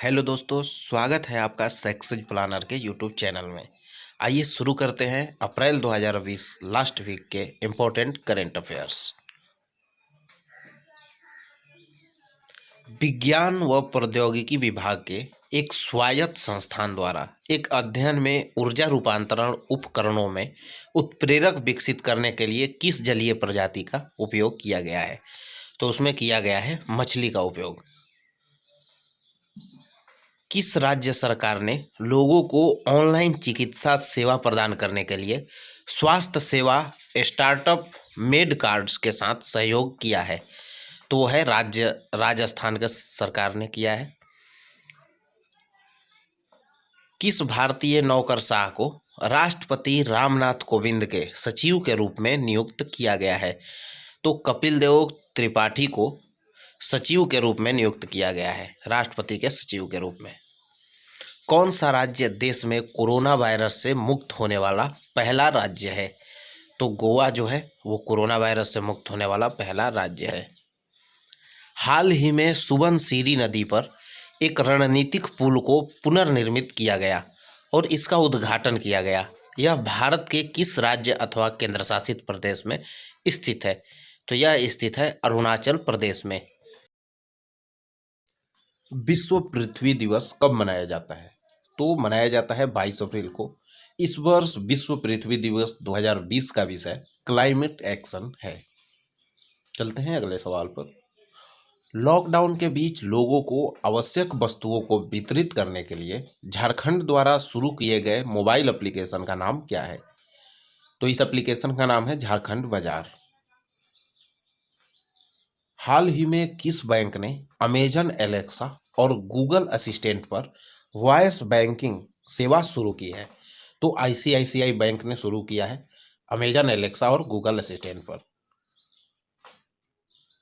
Hello दोस्तों, स्वागत है आपका सक्सेस प्लानर के यूट्यूब चैनल में। आइए शुरू करते हैं अप्रैल 2020 लास्ट वीक के इम्पोर्टेंट करंट अफेयर्स। विज्ञान व प्रौद्योगिकी विभाग के एक स्वायत्त संस्थान द्वारा एक अध्ययन में ऊर्जा रूपांतरण उपकरणों में उत्प्रेरक विकसित करने के लिए किस जलीय प्रजाति का उपयोग किया गया है? तो उसमें किया गया है मछली का उपयोग। किस राज्य सरकार ने लोगों को ऑनलाइन चिकित्सा सेवा प्रदान करने के लिए स्वास्थ्य सेवा स्टार्टअप मेड कार्ड्स के साथ सहयोग किया है? तो वो है राजस्थान के सरकार ने किया है। किस भारतीय नौकरशाह को राष्ट्रपति रामनाथ कोविंद के सचिव के रूप में नियुक्त किया गया है? तो कपिल देव त्रिपाठी को सचिव के रूप में नियुक्त किया गया है, राष्ट्रपति के सचिव के रूप में। कौन सा राज्य देश में कोरोना वायरस से मुक्त होने वाला पहला राज्य है? तो गोवा जो है वो कोरोना वायरस से मुक्त होने वाला पहला राज्य है। हाल ही में सुबनसिरी नदी पर एक रणनीतिक पुल को पुनर्निर्मित किया गया और इसका उद्घाटन किया गया। यह भारत के किस राज्य अथवा केंद्र शासित प्रदेश में स्थित है? तो यह स्थित है अरुणाचल प्रदेश में। विश्व पृथ्वी दिवस कब मनाया जाता है? तो मनाया जाता है 22 अप्रैल को। इस वर्ष विश्व पृथ्वी दिवस 2020 का विषय क्लाइमेट एक्शन है। चलते हैं अगले सवाल पर। लॉकडाउन के बीच लोगों को आवश्यक वस्तुओं को वितरित करने के लिए झारखंड द्वारा शुरू किए गए मोबाइल एप्लीकेशन का नाम क्या है? तो इस एप्लीकेशन का नाम है झारखंड बाजार। हाल ही में किस बैंक ने अमेजन एलेक्सा और गूगल असिस्टेंट पर वॉइस बैंकिंग सेवा शुरू की है? तो आईसीआईसीआई बैंक ने शुरू किया है अमेजन एलेक्सा और गूगल असिस्टेंट पर।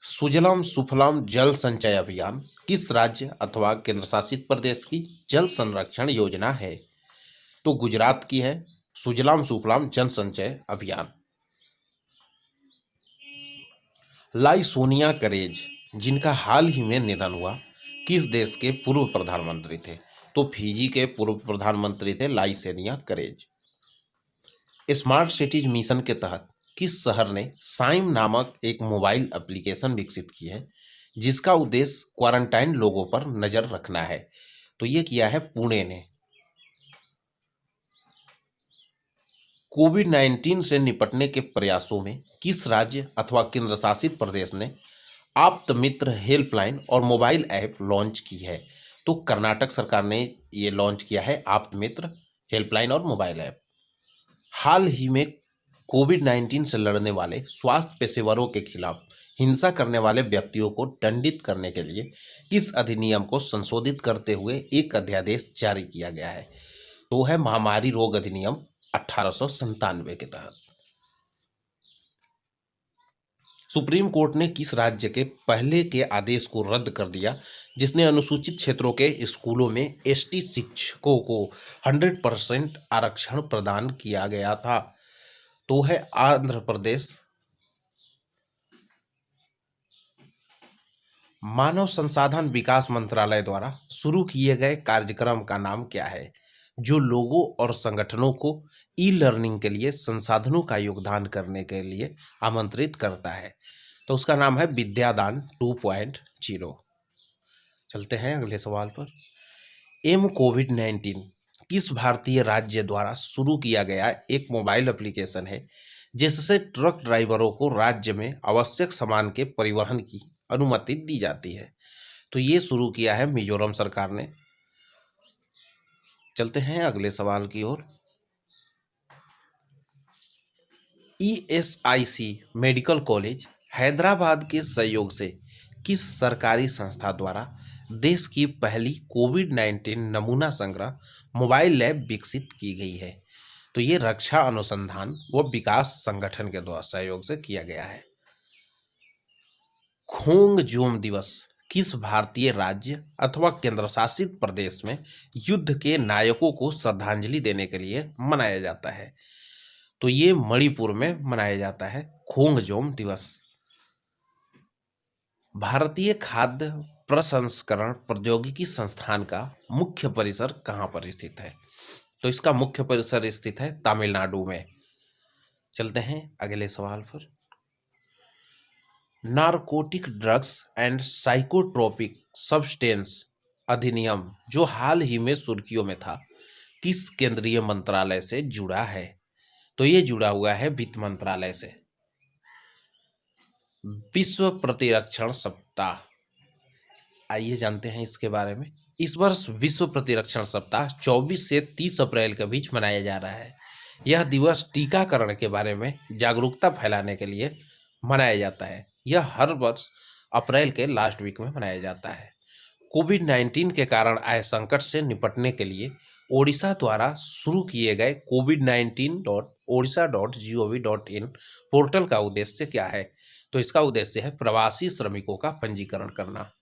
सुजलाम सुफलाम जल संचय अभियान किस राज्य अथवा केंद्र शासित प्रदेश की जल संरक्षण योजना है? तो गुजरात की है सुजलाम सुफलाम जल संचय अभियान। लाई सोनिया करेज जिनका हाल ही में निधन हुआ, किस देश के पूर्व प्रधानमंत्री थे? तो फिजी के पूर्व प्रधानमंत्री थे लाई सोनिया करेज। स्मार्ट सिटीज मिशन के तहत किस शहर ने साइम नामक एक मोबाइल एप्लीकेशन विकसित की है जिसका उद्देश्य क्वारंटाइन लोगों पर नजर रखना है? तो ये किया है पुणे ने। कोविड-19 से निपटने के प्रयासों में किस राज्य अथवा केंद्र शासित प्रदेश ने आप्त मित्र हेल्पलाइन और मोबाइल ऐप लॉन्च की है? तो कर्नाटक सरकार ने ये लॉन्च किया है आप्त मित्र हेल्पलाइन और मोबाइल ऐप। हाल ही में कोविड-19 से लड़ने वाले स्वास्थ्य पेशेवरों के खिलाफ हिंसा करने वाले व्यक्तियों को दंडित करने के लिए किस अधिनियम को संशोधित करते हुए एक अध्यादेश जारी किया गया है? तो है महामारी रोग अधिनियम 1897 के तहत। सुप्रीम कोर्ट ने किस राज्य के पहले के आदेश को रद्द कर दिया जिसने अनुसूचित क्षेत्रों के स्कूलों में एसटी शिक्षकों को 100% आरक्षण प्रदान किया गया था? तो है आंध्र प्रदेश। मानव संसाधन विकास मंत्रालय द्वारा शुरू किए गए कार्यक्रम का नाम क्या है जो लोगों और संगठनों को ई लर्निंग के लिए संसाधनों का योगदान करने के लिए आमंत्रित करता है? तो उसका नाम है विद्यादान 2.0। चलते हैं अगले सवाल पर। कोविड-19 किस भारतीय राज्य द्वारा शुरू किया गया एक मोबाइल एप्लीकेशन है जिससे ट्रक ड्राइवरों को राज्य में आवश्यक सामान के परिवहन की अनुमति दी जाती है? तो ये शुरू किया है मिजोरम सरकार ने। चलते हैं अगले सवाल की ओर। ईएसआईसी मेडिकल कॉलेज हैदराबाद के सहयोग से किस सरकारी संस्था द्वारा देश की पहली कोविड-19 नमूना संग्रह मोबाइल लैब विकसित की गई है? तो ये रक्षा अनुसंधान व विकास संगठन के द्वारा सहयोग से किया गया है। खोंगजोम दिवस किस भारतीय राज्य अथवा केंद्र शासित प्रदेश में युद्ध के नायकों को श्रद्धांजलि देने के लिए मनाया जाता है? तो ये मणिपुर में मनाया जाता है खोंगजोम दिवस। भारतीय खाद्य प्रसंस्करण प्रौद्योगिकी संस्थान का मुख्य परिसर कहाँ पर स्थित है? तो इसका मुख्य परिसर स्थित है तमिलनाडु में। चलते हैं अगले सवाल पर। Narcotic drugs and psychotropic substance अधिनियम जो हाल ही में सुर्खियों में था, किस केंद्रीय मंत्रालय से जुड़ा है? तो ये जुड़ा हुआ है वित्त मंत्रालय से। विश्व प्रतिरक्षण सप्ताह, आइए जानते हैं इसके बारे में। इस वर्ष विश्व प्रतिरक्षण सप्ताह 24 से 30 अप्रैल के बीच मनाया जा रहा है। यह दिवस टीकाकरण के बारे में जागरूकता फैलाने के लिए मनाया जाता है। यह हर वर्ष अप्रैल के लास्ट वीक में मनाया जाता है। कोविड-19 के कारण आए संकट से निपटने के लिए ओडिशा द्वारा शुरू किए गए covid19.odisha.gov.in पोर्टल का उद्देश्य क्या है? तो इसका उद्देश्य है प्रवासी श्रमिकों का पंजीकरण करना।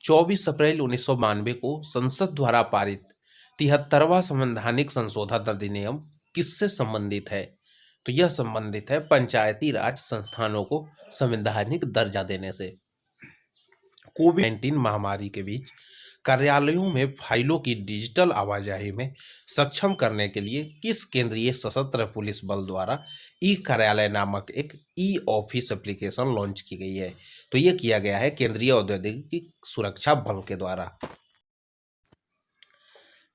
24 अप्रैल 1992 को संसद द्वारा पारित 73वां संवैधानिक संशोधन अधिनियम किससे संबंधित है? तो यह संबंधित है पंचायती राज संस्थानों को संवैधानिक दर्जा देने से। कोविड-19 महामारी के बीच कार्यालयों में फाइलों की डिजिटल आवाजाही में सक्षम करने के लिए किस केंद्रीय सशस्त्र पुलिस बल द्वारा ई कार्यालय नामक एक ई ऑफिस एप्लीकेशन लॉन्च की गई है? तो ये किया गया है केंद्रीय औद्योगिक सुरक्षा बल के द्वारा।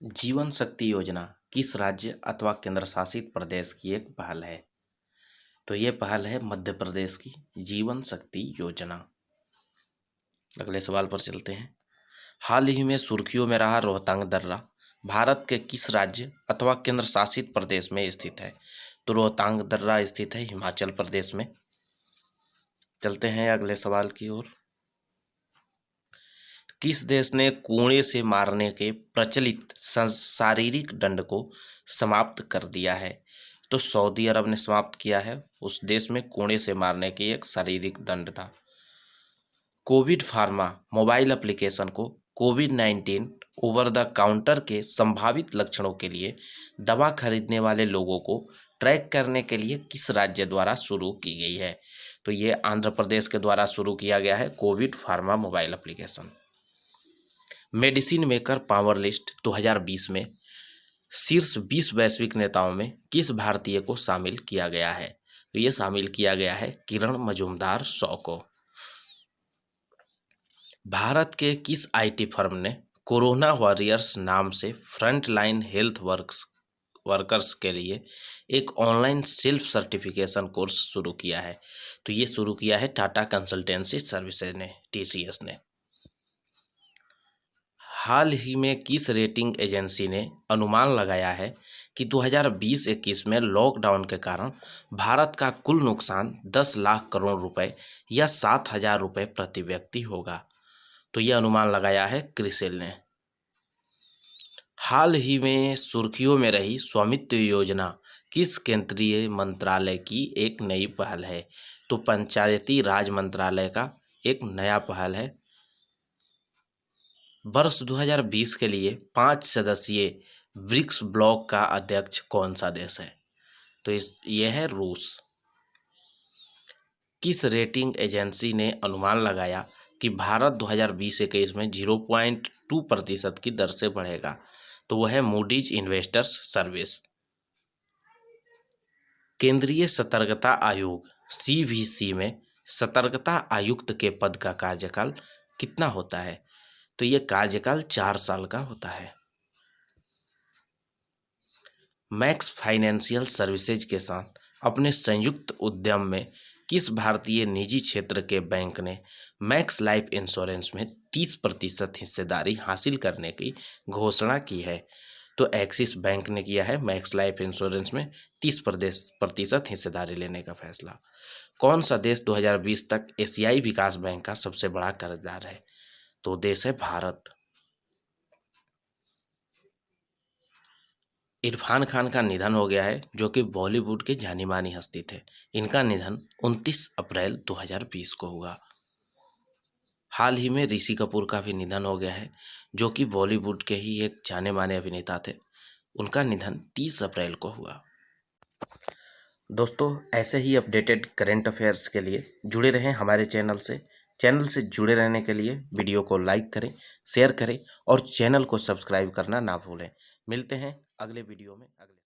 जीवन शक्ति योजना किस राज्य अथवा केंद्र शासित प्रदेश की एक पहल है? तो ये पहल है मध्य प्रदेश की जीवन शक्ति योजना। अगले सवाल पर चलते हैं। हाल ही में सुर्खियों में रहा रोहतांग दर्रा भारत के किस राज्य अथवा केंद्र शासित प्रदेश में स्थित है? तो रोहतांग दर्रा स्थित है हिमाचल प्रदेश में। चलते हैं अगले सवाल की ओर। किस देश ने कुएं से मारने के प्रचलित शारीरिक दंड को समाप्त कर दिया है? तो सऊदी अरब ने समाप्त किया है। उस देश में कुएं से मारने के एक शारीरिक दंड था। कोविड फार्मा मोबाइल एप्लीकेशन को कोविड-19 ओवर द काउंटर के संभावित लक्षणों के लिए दवा खरीदने वाले लोगों को ट्रैक करने के लिए किस राज्य द्वारा शुरू की गई है? तो ये आंध्र प्रदेश के द्वारा शुरू किया गया है Covid pharma mobile application. Medicine maker power list 2020 में शीर्ष 20 वैश्विक नेताओं में किस भारतीय को शामिल किया गया है? तो ये शामिल किया गया है किरण मजूमदार शॉ को। भारत के किस आईटी फर्म ने कोरोना वॉरियर्स नाम से फ्रंटलाइन हेल्थ वर्कर्स के लिए एक ऑनलाइन सेल्फ सर्टिफिकेशन कोर्स शुरू किया है? तो ये शुरू किया है टाटा कंसल्टेंसी सर्विसेज ने, TCS ने। हाल ही में किस रेटिंग एजेंसी ने अनुमान लगाया है कि 2020-21 में लॉकडाउन के कारण भारत का कुल नुकसान 10 लाख करोड़ रुपए या 7,000 रुपये प्रति व्यक्ति होगा? तो यह अनुमान लगाया है क्रिसिल ने। हाल ही में सुर्खियों में रही स्वामित्व योजना किस केंद्रीय मंत्रालय की एक नई पहल है? तो पंचायती राज मंत्रालय का एक नया पहल है। वर्ष 2020 के लिए 5 सदस्यीय ब्रिक्स ब्लॉक का अध्यक्ष कौन सा देश है? तो यह है रूस। किस रेटिंग एजेंसी ने अनुमान लगाया कि भारत 2020-21 में 0.2% की दर से बढ़ेगा? तो वह है मूडीज इन्वेस्टर्स सर्विस। केंद्रीय सतर्कता आयोग CVC में सतर्कता आयुक्त के पद का कार्यकाल कितना होता है? तो यह कार्यकाल 4 साल का होता है। मैक्स फाइनेंशियल सर्विसेज के साथ अपने संयुक्त उद्यम में किस भारतीय निजी क्षेत्र के बैंक ने मैक्स लाइफ इंश्योरेंस में 30% हिस्सेदारी हासिल करने की घोषणा की है? तो एक्सिस बैंक ने किया है मैक्स लाइफ इंश्योरेंस में 30% हिस्सेदारी लेने का फैसला। कौन सा देश 2020 तक एशियाई विकास बैंक का सबसे बड़ा कर्जदार है? तो देश है भारत। इरफान खान का निधन हो गया है, जो कि बॉलीवुड के जानी मानी हस्ती थे। इनका निधन 29 अप्रैल 2020 को हुआ। हाल ही में ऋषि कपूर का भी निधन हो गया है, जो कि बॉलीवुड के ही एक जाने माने अभिनेता थे। उनका निधन 30 अप्रैल को हुआ। दोस्तों, ऐसे ही अपडेटेड करंट अफेयर्स के लिए जुड़े रहें हमारे चैनल से। चैनल से जुड़े रहने के लिए वीडियो को लाइक करें, शेयर करें और चैनल को सब्सक्राइब करना ना भूलें। मिलते हैं अगले वीडियो में।